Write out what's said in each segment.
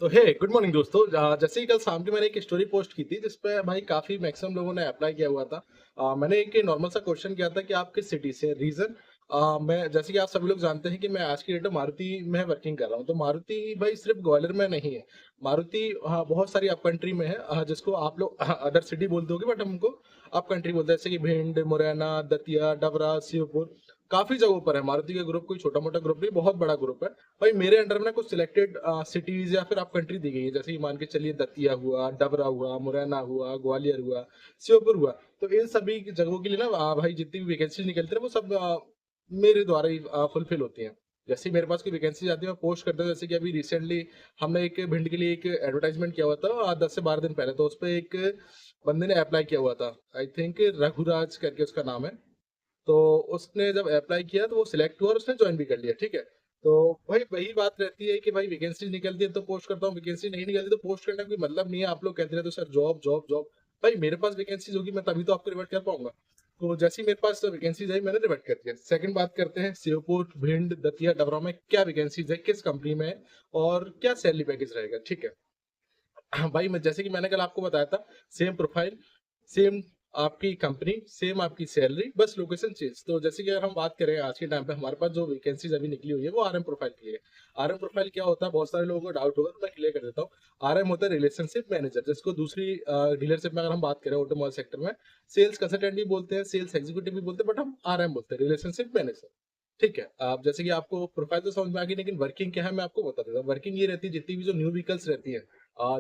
तो हे good morning दोस्तों। जैसे ही कल शाम की मैंने एक स्टोरी पोस्ट की थी जिसपे भाई काफी मैक्सिमम लोगों ने अप्लाई किया हुआ था। मैंने एक नॉर्मल सा क्वेश्चन किया था कि आप किस सिटी से रीजन। मैं जैसे कि आप सभी लोग जानते हैं कि मैं आज की डेट में मारुति में वर्किंग कर रहा हूँ। तो मारुति भाई सिर्फ ग्वालियर में नहीं है। मारुति बहुत सारी अप कंट्री में है, जिसको आप लोग अदर सिटी बोलते होगे बट हमको अप कंट्री बोलते हैं, जैसे कि भिंड, मुरैना, दतिया, डबरा, शिवपुर। काफी जगहों पर है मारुति का ग्रुप। कोई छोटा मोटा ग्रुप नहीं, बहुत बड़ा ग्रुप है। भाई मेरे अंडर में ना कुछ सिलेक्टेड सिटीज या फिर आप कंट्री दी गई है, जैसे कि मान के चलिए दतिया हुआ, डबरा हुआ, मुरैना हुआ, ग्वालियर हुआ, श्योपुर हुआ। तो इन सभी की जगहों के लिए ना भाई जितनी भी वैकेंसी निकलती है वो सब मेरे द्वारा ही फुलफिल होती हैं। जैसे ही मेरे पास कोई वैकेंसी आती है मैं पोस्ट करता हूँ। जैसे कि अभी रिसेंटली हमने एक भिंड के लिए एक एडवर्टाइजमेंट किया हुआ था 10 से 12 दिन पहले। तो उस पर एक बंदे ने अप्लाई किया हुआ था, आई थिंक रघुराज करके उसका नाम है। तो उसने जब अप्लाई किया तो वो सिलेक्ट हुआ और उसने ज्वाइन भी कर लिया, ठीक है। तो भाई वही बात रहती है कि भाई वैकेंसी निकलती है तो पोस्ट करता हूँ, वैकेंसी नहीं निकलती तो पोस्ट करने का कोई मतलब नहीं है। आप लोग कहते रहते हो सर जॉब जॉब जॉब। भाई मेरे पास वैकेंसीज होगी मैं तभी तो आपको रिवर्ट कर पाऊंगा। तो जैसे ही मेरे पास वैकेंसीज आई मैंने रिवर्ट कर दिया। सेकंड बात करते हैं शिवपुर, भिंड, दतिया, डबरा में क्या वैकेंसीज है, किस कंपनी में है और क्या सैलरी पैकेज रहेगा, ठीक है। भाई मैं जैसे कि मैंने कल आपको बताया था, सेम प्रोफाइल, सेम आपकी कंपनी, सेम आपकी सैलरी, बस लोकेशन चेंज। तो जैसे कि अगर हम बात करें आज के टाइम पे हमारे पास जो वैकेंसीज अभी निकली हुई है वो आरएम प्रोफाइल की है। आरएम प्रोफाइल क्या होता है, बहुत सारे लोगों को डाउट होगा तो मैं क्लियर कर देता हूँ। आरएम होता है रिलेशनशिप मैनेजर, जिसको दूसरी डीलरशिप में अगर हम बात करें ऑटोमोबाइल सेक्टर में सेल्स कंसल्टेंट भी बोलते हैं, सेल्स एग्जीक्यूटिव भी बोलते हैं, बट हम आरएम बोलते हैं, रिलेशनशिप मैनेजर। ठीक है। आप जैसे कि आपको प्रोफाइल तो समझ में आ गई, लेकिन वर्किंग क्या है मैं आपको बता देता हूँ। वर्किंग ये रहती है जितनी भी जो न्यू व्हीकल्स रहती है,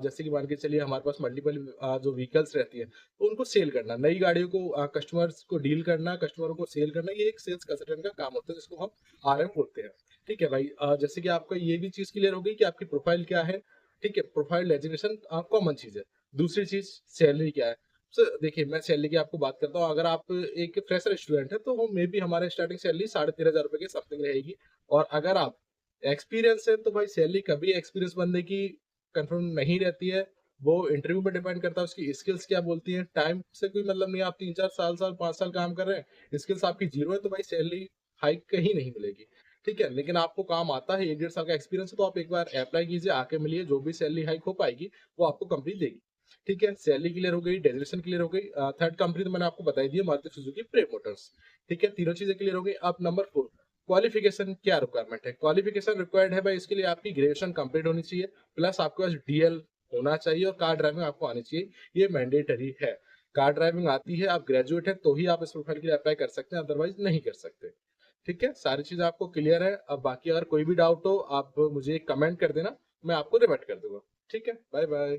जैसे कि मान के चलिए हमारे पास मल्टीपल जो व्हीकल्स रहती है तो उनको सेल करना, नई गाड़ियों को कस्टमर्स को डील करना, कस्टमरों को सेल करना, ये एक सेल्स कंसल्टेंट का काम होता है जिसको हम आरएम बोलते हैं। ठीक है भाई। जैसे कि आपका ये भी चीज क्लियर हो गई कि आपकी प्रोफाइल क्या है। ठीक है, प्रोफाइल डेजिग्नेशन कॉमन चीज है। दूसरी चीज सैलरी क्या है। सर देखिए मैं सैलरी की आपको बात करता हूँ। अगर आप एक फ्रेशर स्टूडेंट है तो वो मे बी हमारे स्टार्टिंग सैलरी 13,500 के समथिंग रहेगी। और अगर आप एक्सपीरियंस है तो भाई सैलरी कभी एक्सपीरियंस बंदे की कंफर्म नहीं रहती है। वो इंटरव्यू पे डिपेंड करता है, उसकी स्किल्स क्या बोलती हैं। टाइम से कोई मतलब नहीं है, आप 3-4 साल 5 साल काम कर रहे हैं, स्किल्स आपकी जीरो है तो भाई सैलरी हाइक कहीं नहीं मिलेगी। ठीक है, लेकिन आपको काम आता है, 1-1.5 साल का एक्सपीरियंस है तो आप एक बार अप्लाई कीजिए, आके मिलिए, जो भी सैलरी हाइक हो पाएगी वो आपको कंपनी देगी। ठीक है, सैलरी क्लियर हो गई, डेजिग्नेशन क्लियर हो गई। थर्ड कंपनी तो मैंने आपको बताई दी है, मारुति सुजुकी प्रे मोटर्स। ठीक है, तीनों चीजें क्लियर हो गई। अब नंबर 4, क्वालिफिकेशन क्या रिक्वायरमेंट है। क्वालिफिकेशन रिक्वायर्ड है भाई, इसके लिए आपकी ग्रेजुएशन कंप्लीट होनी चाहिए, प्लस आपके पास डीएल होना चाहिए और कार ड्राइविंग आपको आनी चाहिए। ये मैंडेटरी है। कार ड्राइविंग आती है, आप ग्रेजुएट है तो ही आप इस प्रोफाइल के लिए अप्लाई कर सकते हैं, अदरवाइज नहीं कर सकते। ठीक है, सारी चीज आपको क्लियर है। अब बाकी अगर कोई भी डाउट हो आप मुझे कमेंट कर देना, मैं आपको रिवर्ट कर दूंगा। ठीक है, बाय बाय।